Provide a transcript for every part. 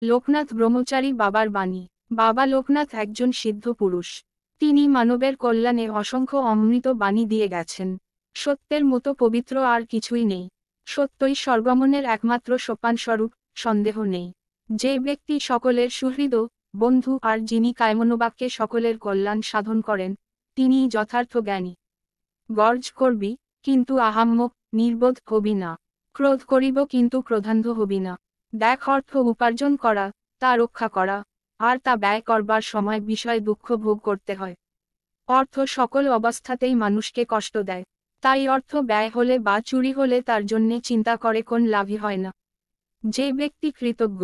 লোকনাথ ব্রহ্মচারী বাবার বাণী। বাবা লোকনাথ একজন সিদ্ধ পুরুষ। তিনি মানবের কল্যাণে অসংখ্য অমৃত বাণী দিয়ে গেছেন। সত্যের মতো পবিত্র আর কিছুই নেই। সত্যই সর্বমনের একমাত্র সোপানস্বরূপ, সন্দেহ নেই। যে ব্যক্তি সকলের সুহৃদ বন্ধু আর যিনি কায়মনোবাক্যে সকলের কল্যাণ সাধন করেন, তিনিই যথার্থ জ্ঞানী। গর্জ করবি, কিন্তু আহাম্মক, নির্বোধ হবি না। ক্রোধ করিব কিন্তু ক্রোধান্ধ হবি না। দেখ, অর্থ উপার্জন করা, তা রক্ষা করা, আর তা ব্যয় করবার সময় বিষয় দুঃখ ভোগ করতে হয়। অর্থ সকল অবস্থাতেই মানুষকে কষ্ট দেয়। তাই অর্থ ব্যয় হলে বা চুরি হলে তার জন্যে চিন্তা করে কোন লাভই হয় না। যে ব্যক্তি কৃতজ্ঞ,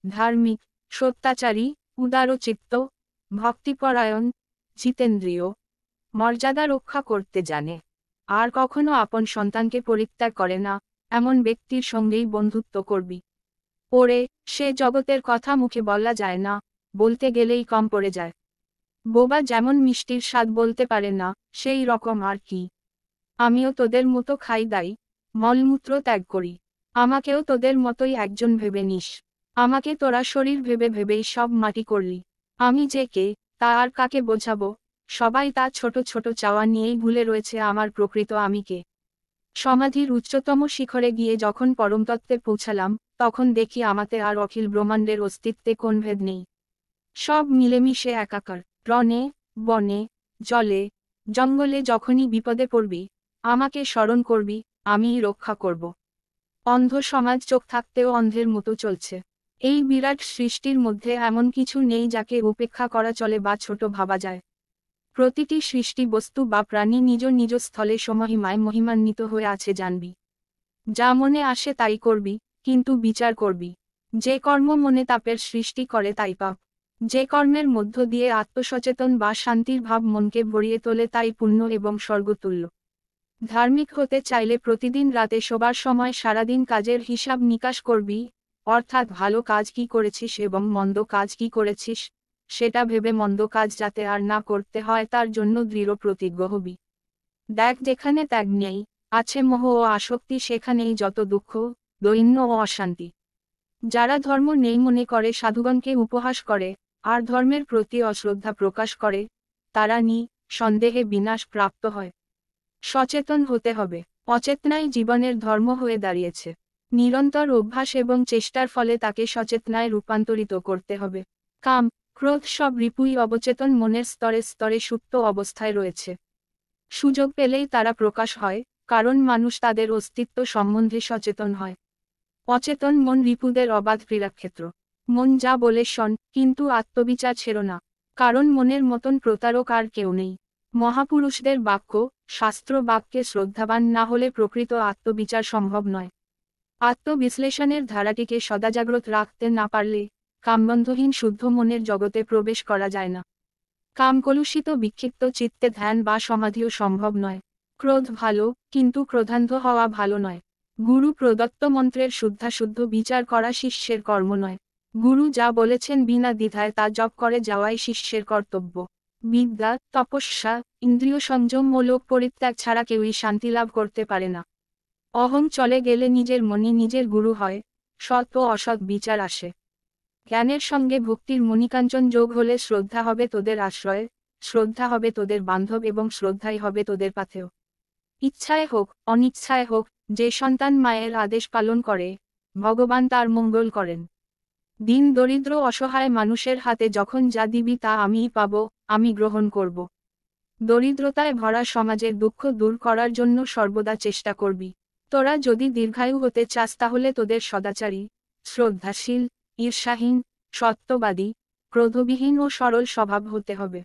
ধার্মিক, সত্যাচারী, উদারচিত্ত, ভক্তিপরায়ণ, জিতেন্দ্রিয়, মর্যাদা রক্ষা করতে জানে, আর কখনো আপন সন্তানকে পরিত্যাগ করে না, এমন ব্যক্তির সঙ্গেই বন্ধুত্ব করবি। ওরে, সে জগতের কথা মুখে বলা যায় না, বলতে গেলেই কম পড়ে যায়। বোবা যেমন মিষ্টির স্বাদ বলতে পারে না, সেই রকম আর কি। আমিও তোদের মতো খাই দাই, মলমূত্র ত্যাগ করি। আমাকেও তোদের মতোই একজন ভেবে নিস। আমাকে তোরা শরীর ভেবে ভেবেই সব মাটি করলি। আমি যে কে, তা আর কাকে বোঝাবো? সবাই তা ছোট ছোট চাওয়া নিয়েই ভুলে রয়েছে আমার প্রকৃত আমিকে। সমাধির উচ্চতম শিখরে গিয়ে যখন পরমতত্ত্বে পৌঁছালাম, তখন দেখি আমাতে আর অখিল ব্রহ্মাণ্ডের অস্তিত্বে কোন ভেদ নেই। সব মিলেমিশে একাকার। রণে, বনে, জলে, জঙ্গলে যখনই বিপদে পড়বি, আমাকে স্মরণ করবি, আমিই রক্ষা করব। অন্ধ সমাজ চোখ থাকতেও অন্ধের মতো চলছে। এই বিরাট সৃষ্টির মধ্যে এমন কিছু নেই যাকে উপেক্ষা করা চলে বা ছোট ভাবা যায়। প্রতিটি সৃষ্টি বস্তু বা প্রাণী নিজ নিজ স্থলে সমহিমায় মহিমান্বিত হয়ে আছে জানবি। যা মনে আসে তাই করবি, কিন্তু বিচার করবি। যে কর্ম মনে তাপের সৃষ্টি করে তাই পাপ। যে কর্মের মধ্য দিয়ে আত্মসচেতন বা শান্তির ভাব মনকে ভরিয়ে তোলে তাই পুণ্য এবং স্বর্গতুল্য। ধার্মিক হতে চাইলে প্রতিদিন রাতে শোবার সময় সারাদিন কাজের হিসাব নিকাশ করবি, অর্থাৎ ভালো কাজ কি করেছিস এবং মন্দ কাজ কি করেছিস, সেটা ভেবে মন্দ কাজ যাতে আর না করতে হয় তার জন্য দৃঢ় প্রতিজ্ঞ হবি। দেখ, যেখানে ত্যাগ নেই, আছে মোহ ও আসক্তি, সেখানেই যত দুঃখ, দৈন্য ও অশান্তি। যারা ধর্ম নেই মনে করে সাধুগণকে উপহাস করে, আর ধর্মের প্রতি অশ্রদ্ধা প্রকাশ করে, তারা সন্দেহে বিনাশ প্রাপ্ত হয়। সচেতন হতে হবে। অচেতনাই জীবনের ধর্ম হয়ে দাঁড়িয়েছে। নিরন্তর অভ্যাস এবং চেষ্টার ফলে তাকে সচেতনায় রূপান্তরিত করতে হবে। কাম, ক্রোধ সব রিপুই অবচেতন মনের স্তরে স্তরে সুপ্ত অবস্থায় রয়েছে। সুযোগ পেলেই তারা প্রকাশ হয়, কারণ মানুষ তাদের অস্তিত্ব সম্বন্ধে সচেতন হয়। অচেতন মন রিপুদের অবাধ ক্রীড়াক্ষেত্র। মন যা বলে শোন, কিন্তু আত্মবিচার ছেড়ো না, কারণ মনের মতন প্রতারক আর কেউ নেই। মহাপুরুষদের বাক্য, শাস্ত্র বাক্যে শ্রদ্ধাবান না হলে প্রকৃত আত্মবিচার সম্ভব নয়। আত্মবিশ্লেষণের ধারাটিকে সদাজাগ্রত রাখতে না পারলে, কামবন্ধহীন শুদ্ধ মনের জগতে প্রবেশ করা যায় না। কামকলুষিত বিক্ষিপ্ত চিত্তে ধ্যান বা সমাধিও সম্ভব নয়। ক্রোধ ভালো, কিন্তু ক্রোধান্ধ হওয়া ভালো নয়। গুরু প্রদত্ত মন্ত্রের শুদ্ধাশুদ্ধ বিচার করা শিষ্যের কর্ম নয়। গুরু যা বলেছেন বিনা দ্বিধায় তা জপ করে যাওয়াই শিষ্যের কর্তব্য। বিদ্যা, তপস্যা, ইন্দ্রিয় সংযম ও লোক পরিত্যাগ ছাড়া কেউই শান্তি লাভ করতে পারে না। অহং চলে গেলে নিজের মনই নিজের গুরু হয়, সৎ ও অসৎ বিচার আসে। জ্ঞানের সঙ্গে ভক্তির মণিকাঞ্চন যোগ হলে শ্রদ্ধা হবে তোদের আশ্রয়, শ্রদ্ধা হবে তোদের বান্ধব এবং শ্রদ্ধাই হবে তোদের পাথেয়। ইচ্ছায় হোক, অনিচ্ছায় হোক, যে সন্তান মায়ের আদেশ পালন করে, ভগবান তার মঙ্গল করেন। দিন দরিদ্র অসহায় মানুষের হাতে যখন যা দিবি তা আমিই পাব, আমি গ্রহণ করব। দরিদ্রতায় ভরা সমাজের দুঃখ দূর করার জন্য সর্বদা চেষ্টা করবি। তোরা যদি দীর্ঘায়ু হতে চাস তাহলে তোদের সদাচারী, শ্রদ্ধাশীল, ঈর্ষাহীন, সত্যবাদী, ক্রোধবিহীন ও সরল স্বভাব হতে হবে।